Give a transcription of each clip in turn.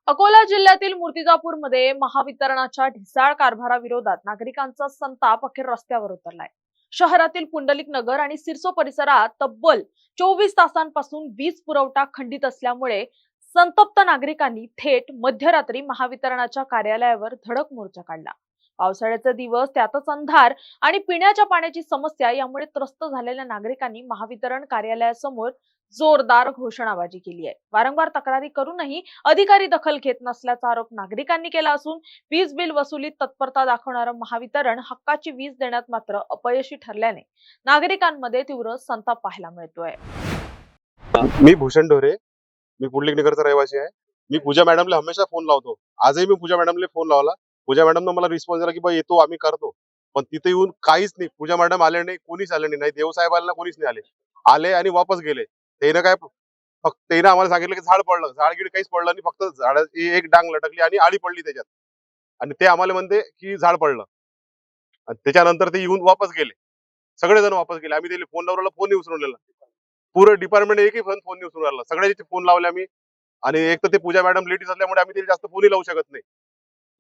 अकोला जिल्ह्यातील मूर्तिजापूरमध्ये महावितरणच्या ढिसाळ कारभाराविरोधात नागरिकांचा संताप अखेर रस्त्यावर उतरलाय। शहरातील पुंडलिक नगर आणि सिरसो परिसरात तब्बल 24 तासांपासून वीज पुरवठा खंडित असल्यामुळे संतप्त नागरिकांनी थेट मध्यरात्री महावितरणच्या कार्यालयावर धडक मोर्चा काढला। पावसाळ्याचे दिवस, त्यातच अंधार आणि पिण्याच्या पाण्याची समस्या यामुळे त्रस्त झालेल्या नागरिकांनी महावितरण कार्यालयासमोर जोरदार घोषणाबाजी केली आहे। वारंवार तक्रारी करूनही अधिकारी दखल घेत नसल्याचा आरोप नागरिकांनी केला असून वीज बिल वसुलीत तत्परता दाखवणारं महावितरण हक्काची वीज देण्यात मात्र अपयशी ठरल्याने नागरिकांमध्ये तीव्र संताप पाहायला मिळतोय। मी भूषण ढोरे, मी पुंडलिक नगरचा रहिवासी आहे। मी पूजा मॅडमला हमेशा फोन लावतो। आजही मी पूजा मॅडमला फोन लावला। पूजा मॅडमने मला रिस्पॉन्स दिला की बा येतो, आम्ही करतो। पण तिथे येऊन काहीच नाही। पूजा मॅडम आले नाही, कोणीच आले नाही। देव साहेबांना कोणीच नाही आले। आले आणि वापस गेले। त्यानं काय फक्त त्यानं आम्हाला सांगितलं की झाड पडलं, झाडगीड काहीच पडलं नाही, फक्त झाडाची एक डांग लटकली आणि आळी पडली त्याच्यात। आणि ते आम्हाला म्हणते की झाड पडलं। आणि त्याच्यानंतर ते येऊन वापस गेले। सगळेजण वापस गेले। आम्ही त्याला फोन लावला, फोन नाही उचललेला। पूर्ण डिपार्टमेंट एकही फोन नाही उचलून सगळ्याचे फोन लावले आम्ही। आणि एक तर ते पूजा मॅडम लेडीज असल्यामुळे आम्ही त्याला जास्त फोनही लावू शकत नाही।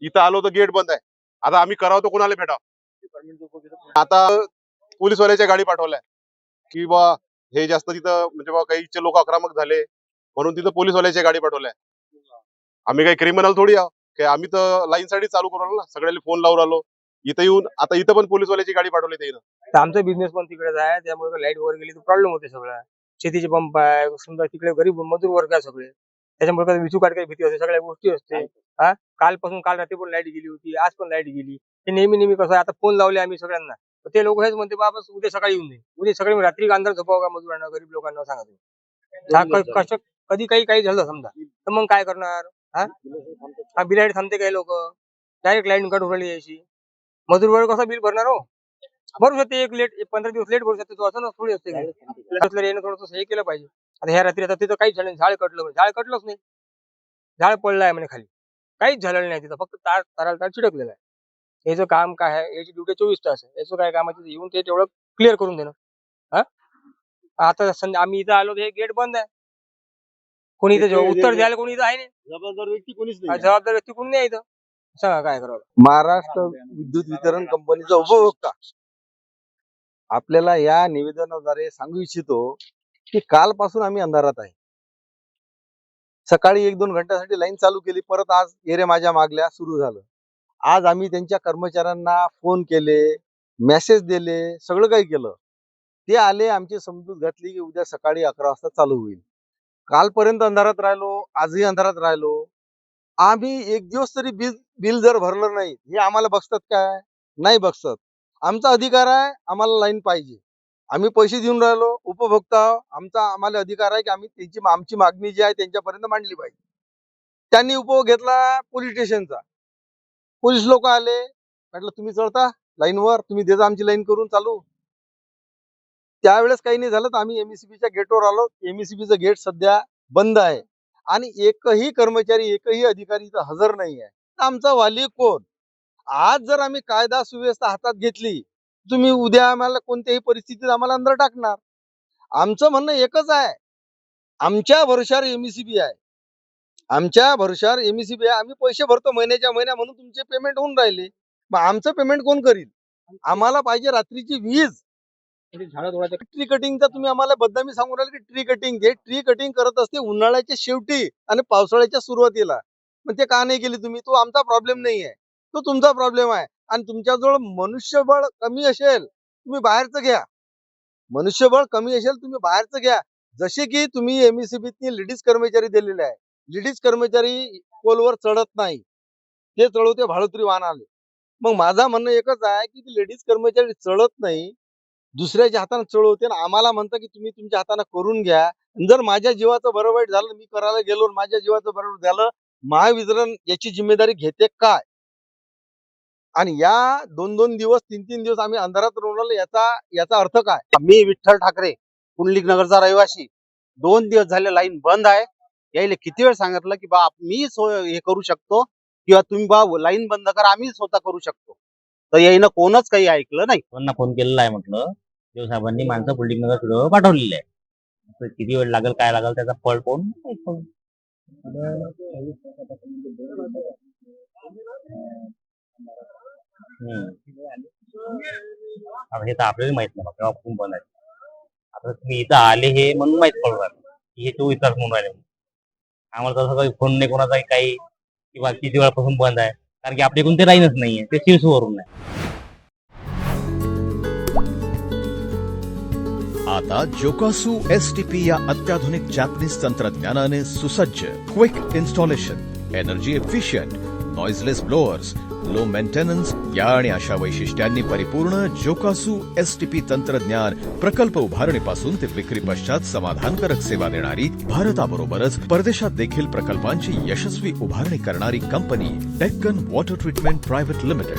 इथं आलो तर गेट बंद आहे। आता आम्ही करावं तर कोणाला भेटावं? आता पोलीसवाल्याच्या गाडी पाठवल्या की बा हे जास्त तिथं म्हणजे बा काही लोक आक्रमक झाले म्हणून तिथं पोलीसवाल्याच्या गाडी पाठवल्या। आम्ही काही क्रिमिनल थोडी आहोत की आम्ही तर लाईन साठी चालू करू राहिलो ना, सगळ्यांना फोन लावून राहिलो। इथं येऊन आता इथं पण पोलीसवाल्याची गाडी पाठवली त्यानं। तर आमचा बिझनेस पण तिकडेच आहे, त्यामुळे लाईट वर गेली तर प्रॉब्लेम होते सगळा। शेतीचे पंप आहे, समजा तिकडे गरीब मजूर वर्ग आहे सगळे, त्याच्यामुळे विचू काढ काही भीती असते, सगळ्या गोष्टी असते। हा काल रात्री पण लाईट गेली होती, आज पण लाईट गेली। ते नेहमी कसं आहे, आता फोन लावले आम्ही सगळ्यांना, तर ते लोक हेच म्हणते बाबा उद्या सकाळी येऊन दे, उद्या सकाळी रात्री अंधार झोपावं का मजुरांना, गरीब लोकांना सांगा। कष्ट कधी काही झालं समजा तर मग काय करणार? हा बिलाईट थांबते काही लोक, डायरेक्ट लाईन कट उरली यायची। मजूर वर्ग कसा बिल भरणार हो? भरू शकते एक 15 दिवस लेट भरू शकते तो, असं थोडी असते का? येणं थोडंसं हे केलं पाहिजे। आता ह्या रात्री आता तिथं काहीच झालं नाही, झाड कटलं, झाड कटलंच नाही, झाड पडलंय म्हणे खाली, काहीच झालेलं नाही तिथं, फक्त ताराला चिटकलेला आहे। याचं काम काय आहे? याची ड्युटी 24 तास आहे, याचं काय काम आहे? येऊन ते तेवढं क्लिअर करून देणं। हा आता आम्ही इथं आलो, हे गेट बंद आहे, कोणी इथं उत्तर द्यायला कोणी इथं आहे नाही, जबाबदार व्यक्ती कोणीच नाही। जबाबदार व्यक्ती कोणी नाही इथं, सांगा काय करावं? महाराष्ट्र विद्युत वितरण कंपनीचा उपभोक्ता आपल्याला या निवेदनाद्वारे सांगू इच्छितो की कालपासून आम्ही अंधारात आहे। सकाळी 1-2 घंट्यासाठी लाईन चालू केली, परत आज एरे माझ्या मागल्या सुरू झालं। आज आम्ही त्यांच्या कर्मचाऱ्यांना फोन केले, मेसेज दिले, सगळं काही केलं। ते आले, आमची समजूत घातली की उद्या सकाळी 11 वाजता चालू होईल। कालपर्यंत अंधारात राहिलो, आजही अंधारात राहिलो। आम्ही एक दिवस तरी बिल जर भरलं नाही, हे आम्हाला बघतात काय? नाही बघतात। आमचा अधिकार आहे, आम्हाला लाईन पाहिजे। आम्ही पैसे देऊन राहिलो, उपभोक्ता आम्हाला अधिकार आहे की आम्ही आमची मागणी जी आहे त्यांच्यापर्यंत मांडली पाहिजे। त्यांनी उपभोग घेतला पोलीस स्टेशनचा। पोलीस लोक आले, म्हटलं तुम्ही चढता लाईनवर, तुम्ही देता आमची लाईन करून चालू। त्यावेळेस काही नाही झालं तर आम्ही एमएससीबीच्या गेटवर आलो। एमएससीबीचं गेट सध्या बंद आहे आणि एकही कर्मचारी, एकही अधिकारी इथं हजर नाही आहे। आमचा वाली कोण? आज जर आम्ही कायदा सुव्यवस्था हातात घेतली, तुम्ही उद्या आम्हाला कोणत्याही परिस्थितीत आम्हाला अंदर टाकणार। आमचं म्हणणं एकच आहे, आमच्या भरोशावर एमएससीबी आहे, आमच्या भरोशावर एमएससीबी आहे। आम्ही पैसे भरतो महिन्याच्या महिन्या, म्हणून तुमचे पेमेंट होऊन राहिले। मग आमचं पेमेंट कोण करील? आम्हाला पाहिजे रात्रीची वीज। ट्री कटिंगचा तुम्ही आम्हाला बदनामी सांगू राहिले की ट्री कटिंग, हे ट्री कटिंग करत असते उन्हाळ्याच्या शेवटी आणि पावसाळ्याच्या सुरुवातीला। पण ते का नाही केली तुम्ही? तो आमचा प्रॉब्लेम नाही आहे, तो तुमचा प्रॉब्लेम आहे। आणि तुमच्याजवळ मनुष्यबळ कमी असेल, तुम्ही बाहेरचं घ्या। मनुष्यबळ कमी असेल, तुम्ही बाहेरचं घ्या। जसे की तुम्ही एमएससीबीतनी लेडीज कर्मचारी दिलेले आहे, लेडीज कर्मचारी पोलवर चढत नाही, ते चढवते भाडोत्री वाहन आले। मग माझा म्हणणं एकच आहे की लेडीज कर्मचारी चढत नाही, दुसऱ्याच्या हाताने चढवते आणि आम्हाला म्हणतं की तुम्ही तुमच्या हाताने करून घ्या। जर माझ्या जीवाचं बरं वाईट झालं, मी करायला गेलो, माझ्या जीवाचं बरं वाईट झालं, महावितरण याची जिम्मेदारी घेते काय? आणि या 2-2 दिवस 3-3 दिवस आम्ही अंधारात राहिलो, याचा अर्थ काय? मी विठ्ठल ठाकरे, पुंडलिक नगरचा रहिवासी। 2 दिवस झाले लाईन बंद आहे। यायला किती वेळ सांगितलं की बा मी हे करू शकतो किंवा तुम्ही बा लाईन बंद करा, आम्ही स्वतः करू शकतो, तर यायनं कोणच काही ऐकलं नाही। त्यांना फोन केलेला आहे, म्हटलं देव साहेबांनी माणसं पुंडलिक नगर पाठवलेली आहे, किती वेळ लागेल काय लागेल त्याचा फळ पाहून आता हे तर आपल्याला माहित नाही केव्हापासून बंद आहे. आता तुम्ही इथं आले हे म्हणून माहित पडून राहिलं की हे 24 तास म्हणून राहिले. आम्हाला तसं काही फोन नाही कोणाचाही काही किंवा किती वेळापासून बंद आहे, कारण की आपल्याकडून ते राहीनच नाहीये, ते सिरसवरून आहे. आता जोकासू एसटीपी या अत्याधुनिक जॅपनीज तंत्रज्ञानाने सुसज्ज, quick installation, energy efficient, noiseless blowers, low maintenance या आणि अशा वैशिष्ट्यांनी परिपूर्ण जोकासू एसटीपी तंत्रज्ञान प्रकल्प उभारणीपासून ते विक्री पश्चात समाधानकारक सेवा देणारी, भारताबरोबरच परदेशात देखील प्रकल्पांची यशस्वी उभारणी करणारी company Deccan water treatment private limited.